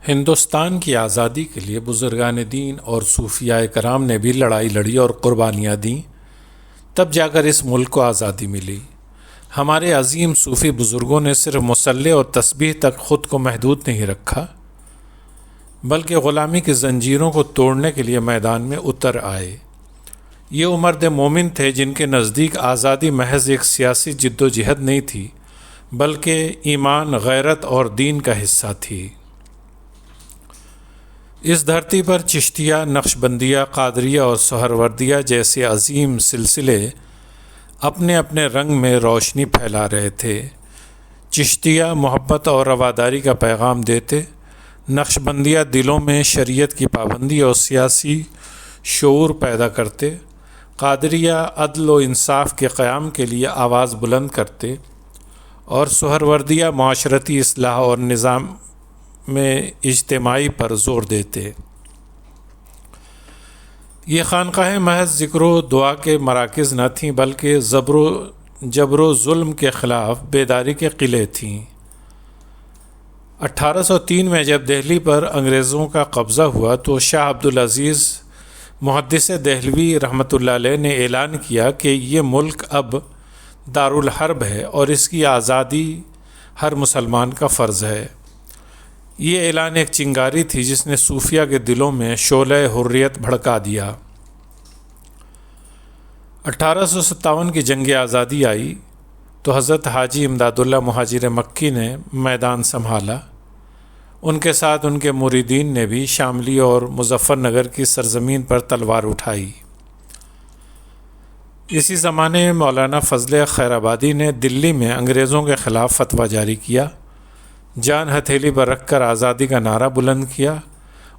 ہندوستان کی آزادی کے لیے بزرگان دین اور صوفیاء کرام نے بھی لڑائی لڑی اور قربانیاں دیں، تب جا کر اس ملک کو آزادی ملی۔ ہمارے عظیم صوفی بزرگوں نے صرف مصلی اور تسبیح تک خود کو محدود نہیں رکھا، بلکہ غلامی کی زنجیروں کو توڑنے کے لیے میدان میں اتر آئے۔ یہ وہ مرد مومن تھے جن کے نزدیک آزادی محض ایک سیاسی جد و جہد نہیں تھی، بلکہ ایمان، غیرت اور دین کا حصہ تھی۔ اس دھرتی پر چشتیہ، نقشبندیہ، قادریہ اور سہروردیہ جیسے عظیم سلسلے اپنے اپنے رنگ میں روشنی پھیلا رہے تھے۔ چشتیہ محبت اور رواداری کا پیغام دیتے، نقشبندیہ دلوں میں شریعت کی پابندی اور سیاسی شعور پیدا کرتے، قادریہ عدل و انصاف کے قیام کے لیے آواز بلند کرتے، اور سہروردیہ معاشرتی اصلاح اور نظام میں اجتماعی پر زور دیتے۔ یہ خانقاہیں محض ذکر و دعا کے مراکز نہ تھیں، بلکہ جبر و ظلم کے خلاف بیداری کے قلعے تھیں۔ 1803 میں جب دہلی پر انگریزوں کا قبضہ ہوا تو شاہ عبدالعزیز محدث دہلوی رحمۃ اللہ علیہ نے اعلان کیا کہ یہ ملک اب دارالحرب ہے اور اس کی آزادی ہر مسلمان کا فرض ہے۔ یہ اعلان ایک چنگاری تھی جس نے صوفیہ کے دلوں میں شعلہ حریت بھڑکا دیا۔ 1857 کی جنگ آزادی آئی تو حضرت حاجی امداد اللہ مہاجر مکی نے میدان سنبھالا۔ ان کے ساتھ ان کے مریدین نے بھی شاملی اور مظفر نگر کی سرزمین پر تلوار اٹھائی۔ اسی زمانے میں مولانا فضل خیر آبادی نے دلی میں انگریزوں کے خلاف فتویٰ جاری کیا، جان ہتھیلی پر رکھ کر آزادی کا نعرہ بلند کیا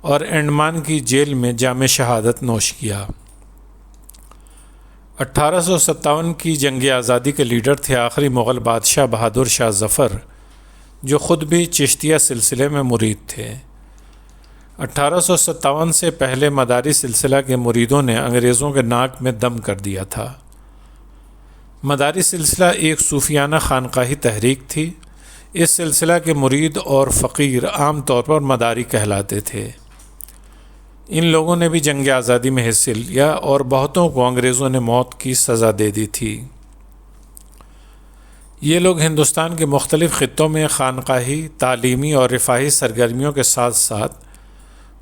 اور انڈمان کی جیل میں جام شہادت نوش کیا۔ 1857 کی جنگ آزادی کے لیڈر تھے آخری مغل بادشاہ بہادر شاہ ظفر، جو خود بھی چشتیہ سلسلے میں مرید تھے۔ 1857 سے پہلے مداری سلسلہ کے مریدوں نے انگریزوں کے ناک میں دم کر دیا تھا۔ مداری سلسلہ ایک صوفیانہ خانقاہی تحریک تھی۔ اس سلسلہ کے مرید اور فقیر عام طور پر مداری کہلاتے تھے۔ ان لوگوں نے بھی جنگ آزادی میں حصہ لیا اور بہتوں کو انگریزوں نے موت کی سزا دے دی تھی۔ یہ لوگ ہندوستان کے مختلف خطوں میں خانقاہی، تعلیمی اور رفاہی سرگرمیوں کے ساتھ ساتھ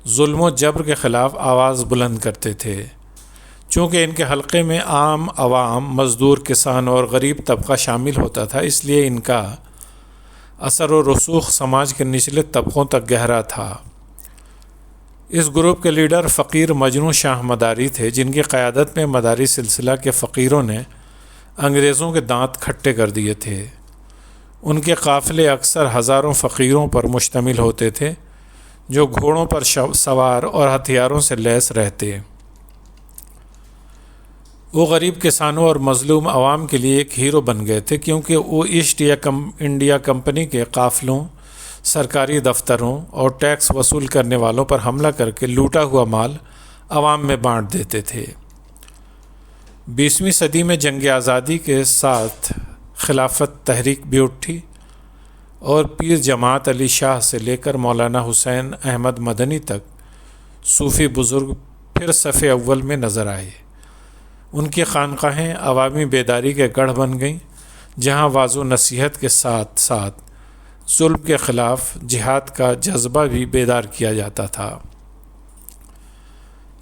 ظلم و جبر کے خلاف آواز بلند کرتے تھے۔ چونکہ ان کے حلقے میں عام عوام، مزدور، کسان اور غریب طبقہ شامل ہوتا تھا، اس لیے ان کا اثر و رسوخ سماج کے نچلے طبقوں تک گہرا تھا۔ اس گروپ کے لیڈر فقیر مجنوں شاہ مداری تھے، جن کی قیادت میں مداری سلسلہ کے فقیروں نے انگریزوں کے دانت کھٹے کر دیے تھے۔ ان کے قافلے اکثر ہزاروں فقیروں پر مشتمل ہوتے تھے، جو گھوڑوں پر سوار اور ہتھیاروں سے لیس رہتے۔ وہ غریب کسانوں اور مظلوم عوام کے لیے ایک ہیرو بن گئے تھے، کیونکہ وہ ایسٹ انڈیا کمپنی کے قافلوں، سرکاری دفتروں اور ٹیکس وصول کرنے والوں پر حملہ کر کے لوٹا ہوا مال عوام میں بانٹ دیتے تھے۔ 20ویں صدی میں جنگ آزادی کے ساتھ خلافت تحریک بھی اٹھی اور پیر جماعت علی شاہ سے لے کر مولانا حسین احمد مدنی تک صوفی بزرگ پھر صف اول میں نظر آئے۔ ان کی خانقاہیں عوامی بیداری کے گڑھ بن گئیں، جہاں واعظ و نصیحت کے ساتھ ساتھ ظلم کے خلاف جہاد کا جذبہ بھی بیدار کیا جاتا تھا۔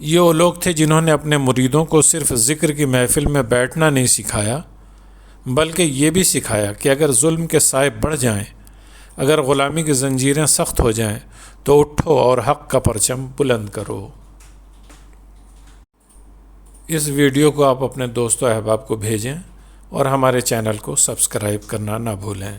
یہ وہ لوگ تھے جنہوں نے اپنے مریدوں کو صرف ذکر کی محفل میں بیٹھنا نہیں سکھایا، بلکہ یہ بھی سکھایا کہ اگر ظلم کے سائے بڑھ جائیں، اگر غلامی کی زنجیریں سخت ہو جائیں تو اٹھو اور حق کا پرچم بلند کرو۔ اس ویڈیو کو آپ اپنے دوستوں احباب کو بھیجیں اور ہمارے چینل کو سبسکرائب کرنا نہ بھولیں۔